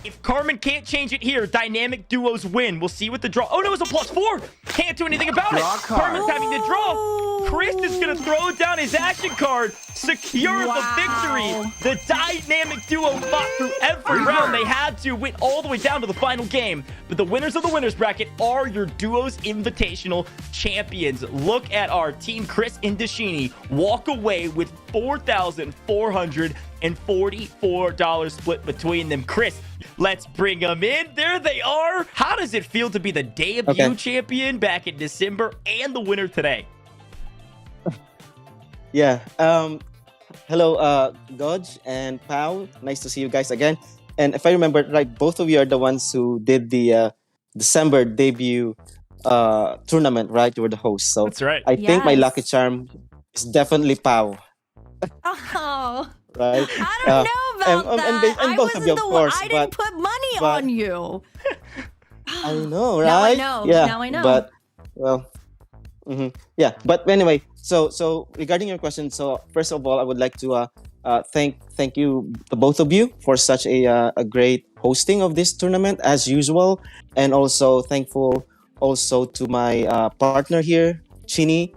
If Carmen can't change it here, dynamic duos win. We'll see what the draw. Oh, no, it's a +4. Can't do anything about it. Carmen's having to draw. Chris is going to throw down his action card, secure the victory. The dynamic duo fought through every round. They had to win all the way down to the final game. But the winners of the winners bracket are your duos invitational champions. Look at our team. Kris and Dschini walk away with $4,444 split between them. Chris, let's bring them in. There they are. How does it feel to be the debut champion back in December and the winner today? Yeah. Hello, Dodge and Pau. Nice to see you guys again. And if I remember right, both of you are the ones who did the December debut tournament, right? You were the host. So that's right. I think my lucky charm is definitely Pau. Oh. Right? I don't know about that. And both of you, of course. I didn't put money on you. I know, right? Now I know. Yeah. Now I know. But, well, yeah. But anyway, so regarding your question, so first of all, I would like to thank you, the both of you, for such a great hosting of this tournament as usual, and also thankful also to my partner here, Dschini,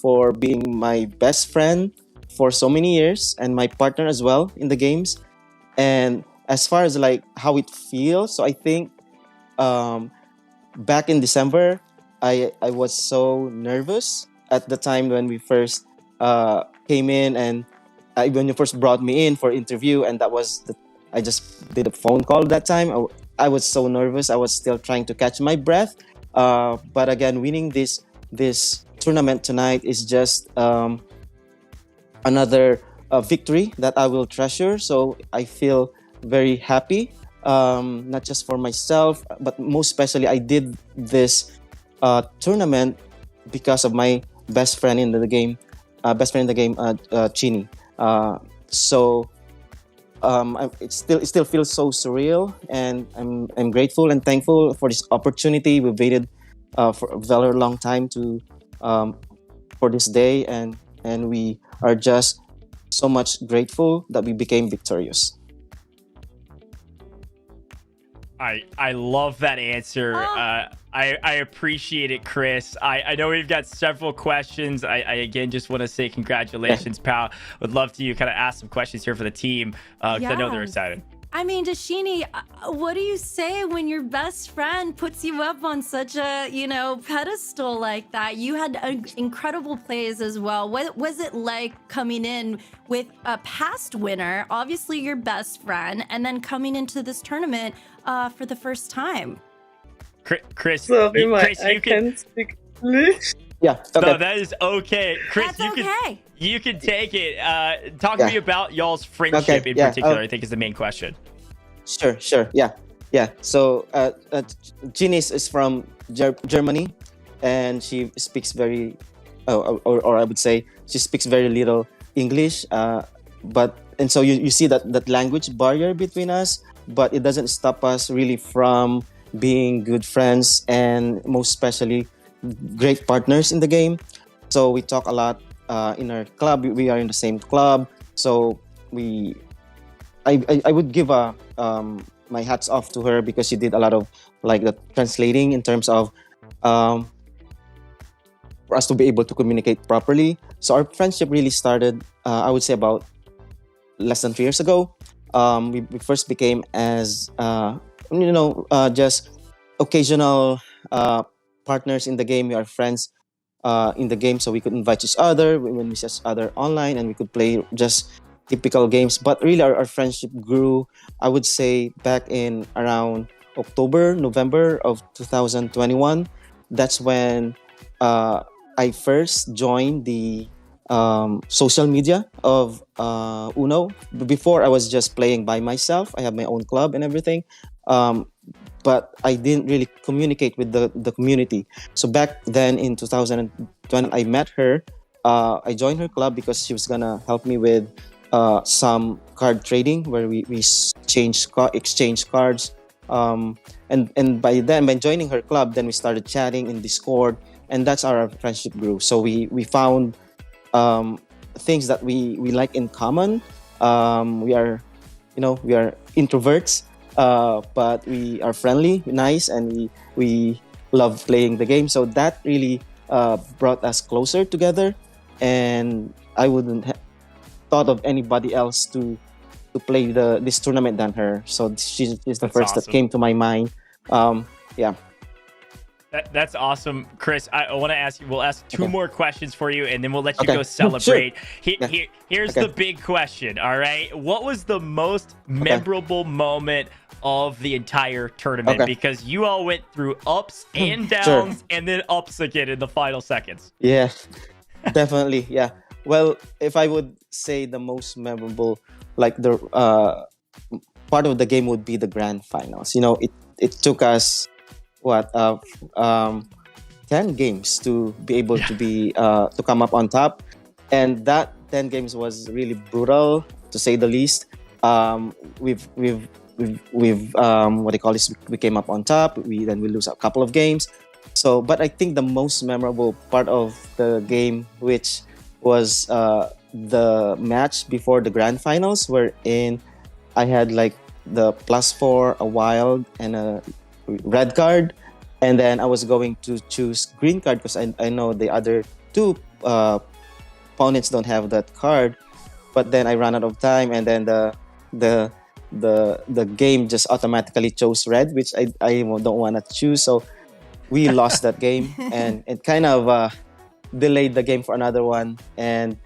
for being my best friend for so many years and my partner as well in the games. And as far as like how it feels, so I think back in December, I was so nervous at the time when we first came in, and when you first brought me in for interview, and that was I just did a phone call that time. I was so nervous. I was still trying to catch my breath. But again, winning this tournament tonight is just another victory that I will treasure. So I feel very happy, not just for myself, but most especially I did this tournament because of my best friend in the game, Dschini. So it still feels so surreal, and I'm grateful and thankful for this opportunity. We waited for a very long time for this day, and we are just so much grateful that we became victorious. I love that answer. I appreciate it, Chris. I know we've got several questions. I again just want to say congratulations, pal. Would love to kind of ask some questions here for the team because I know they're excited. I mean, Dschini, what do you say when your best friend puts you up on such a, pedestal like that? You had incredible plays as well. What was it like coming in with a past winner, obviously your best friend, and then coming into this tournament for the first time? Chris, Chris, you can speak English. Yeah, okay. No, that is okay. Chris, That's you can take it. Talk to me about y'all's friendship in particular, I think is the main question. Sure. Yeah. So Dschini is from Germany, and she speaks very, or I would say she speaks very little English. And so you see that language barrier between us, but it doesn't stop us really from being good friends and most especially great partners in the game. So we talk a lot in our club. We are in the same club, so I would give my hats off to her because she did a lot of like the translating in terms of for us to be able to communicate properly. So our friendship really started, I would say, about less than 3 years ago. We first became as just occasional partners in the game. We are friends in the game, so we could invite each other when we see each other online, and we could play just typical games. But really, our friendship grew, I would say, back in around November of 2021. That's when I first joined the social media of Uno. Before, I was just playing by myself. I have my own club and everything. But I didn't really communicate with the community. So back then in 2020, I met her. I joined her club because she was gonna help me with some card trading where we exchange cards. And by joining her club, then we started chatting in Discord, and that's how our friendship grew. So we found things that we like in common. We are introverts. but we are friendly, nice, and we love playing the game. So that really brought us closer together, and I wouldn't have thought of anybody else to play this tournament than her. So she's the That's first awesome. that came to my mind. Yeah. That's awesome, Kris. I want to ask you. We'll ask two more questions for you, and then we'll let you Okay. go celebrate. Sure. Here's Okay. the big question. All right, what was the most memorable moment of the entire tournament? Okay. Because you all went through ups and Sure. downs, and then ups again in the final seconds. Yeah, definitely. Yeah. Well, if I would say the most memorable, like the part of the game would be the grand finals. You know, it took us what 10 games to be able to be to come up on top, and that 10 games was really brutal to say the least. We've what do you call this? We came up on top. We lose a couple of games. So, but I think the most memorable part of the game, which was the match before the grand finals, wherein I had like the +4, a wild, and a red card, and then I was going to choose green card because I know the other two opponents don't have that card. But then I ran out of time, and then the game just automatically chose red, which I don't want to choose. So we lost that game, and it kind of delayed the game for another one. And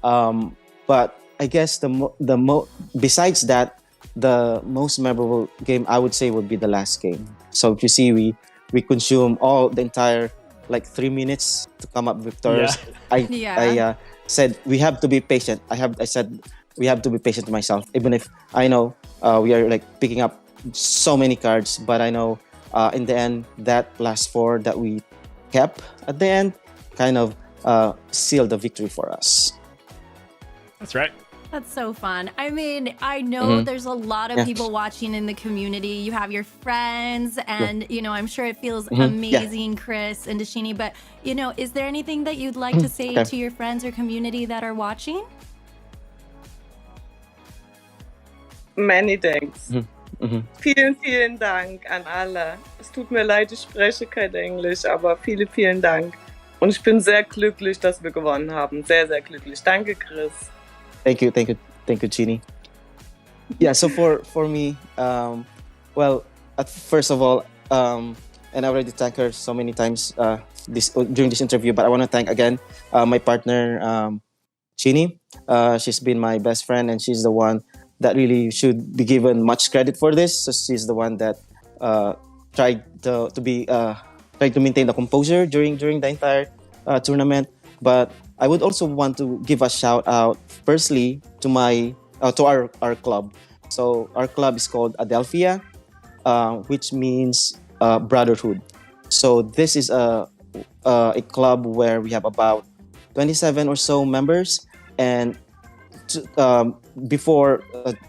but I guess besides that, the most memorable game I would say would be the last game. So if you see, we consume all the entire like 3 minutes to come up victorious. I said we have to be patient. I said we have to be patient to myself, even if I know we are like picking up so many cards, but I know in the end that +4 that we kept at the end kind of sealed the victory for us. That's right. That's so fun. I mean, I know there's a lot of people watching in the community. You have your friends, and you know, I'm sure it feels amazing, Kris and Dschini. But you know, is there anything that you'd like to say to your friends or community that are watching? Many thanks. Vielen Dank an alle. Es tut mir leid, ich spreche kein Englisch, aber vielen Dank. Und ich bin sehr glücklich, dass wir gewonnen haben. Sehr, sehr glücklich. Danke, Kris. Thank you, Dschini. Yeah, so for me, well, first of all, and I already thanked her so many times during this interview, but I want to thank again my partner, Dschini. She's been my best friend, and she's the one that really should be given much credit for this. So she's the one that tried to maintain the composure during the entire tournament. But I would also want to give a shout out firstly to our club. So our club is called Adelphia, which means brotherhood. So this is a club where we have about 27 or so members, and before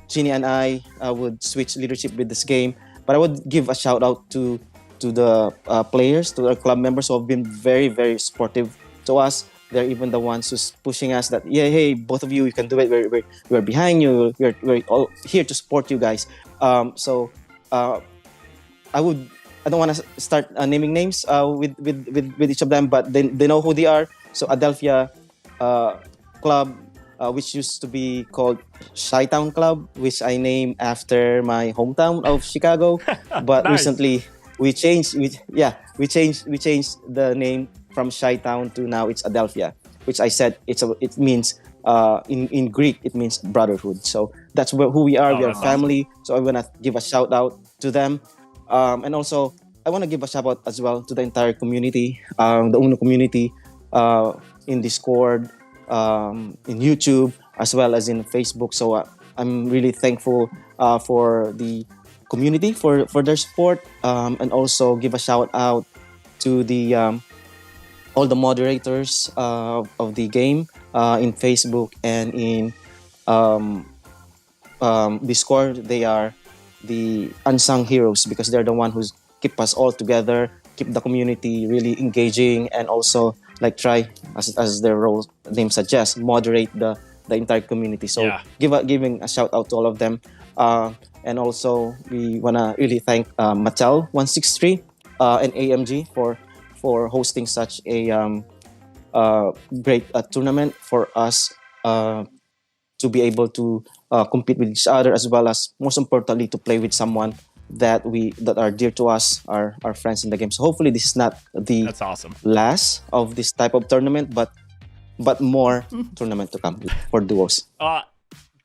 Dschini and I would switch leadership with this game, but I would give a shout out to the players, to our club members who have been very, very supportive to us. They're even the ones who's pushing us that, yeah, hey, both of you can do it. We're behind you. We're all here to support you guys. So I don't want to start naming names with each of them, but they know who they are. So Adelphia Club, which used to be called Chi-Town Club, which I named after my hometown of Chicago. But Nice. recently we changed the name from Chi-Town to now it's Adelphia, which I said it means in Greek it means brotherhood. So that's who we are. We are That's family. So I want to give a shout out to them, and also I want to give a shout out as well to the entire community, the UNO community, in Discord, in YouTube, as well as in Facebook. So I'm really thankful for the community for their support, and also give a shout out to the all the moderators of the game in Facebook and in Discord. They are the unsung heroes because they're the one who's keep us all together, keep the community really engaging, and also like try as their role name suggests, moderate the entire community. So Yeah. giving a shout out to all of them. And also, we want to really thank Mattel 163 and AMG for hosting such a great tournament for us to be able to compete with each other, as well as, most importantly, to play with someone that are dear to us, our friends in the game. So hopefully this is not the That's awesome. last of this type of tournament, but more tournament to come for duos.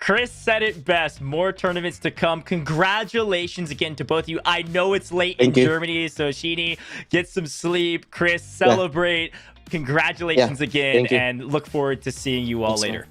Kris said it best. More tournaments to come. Congratulations again to both of you. I know it's late in Germany, so Dschini, get some sleep. Kris, celebrate. Congratulations again, and look forward to seeing you all later.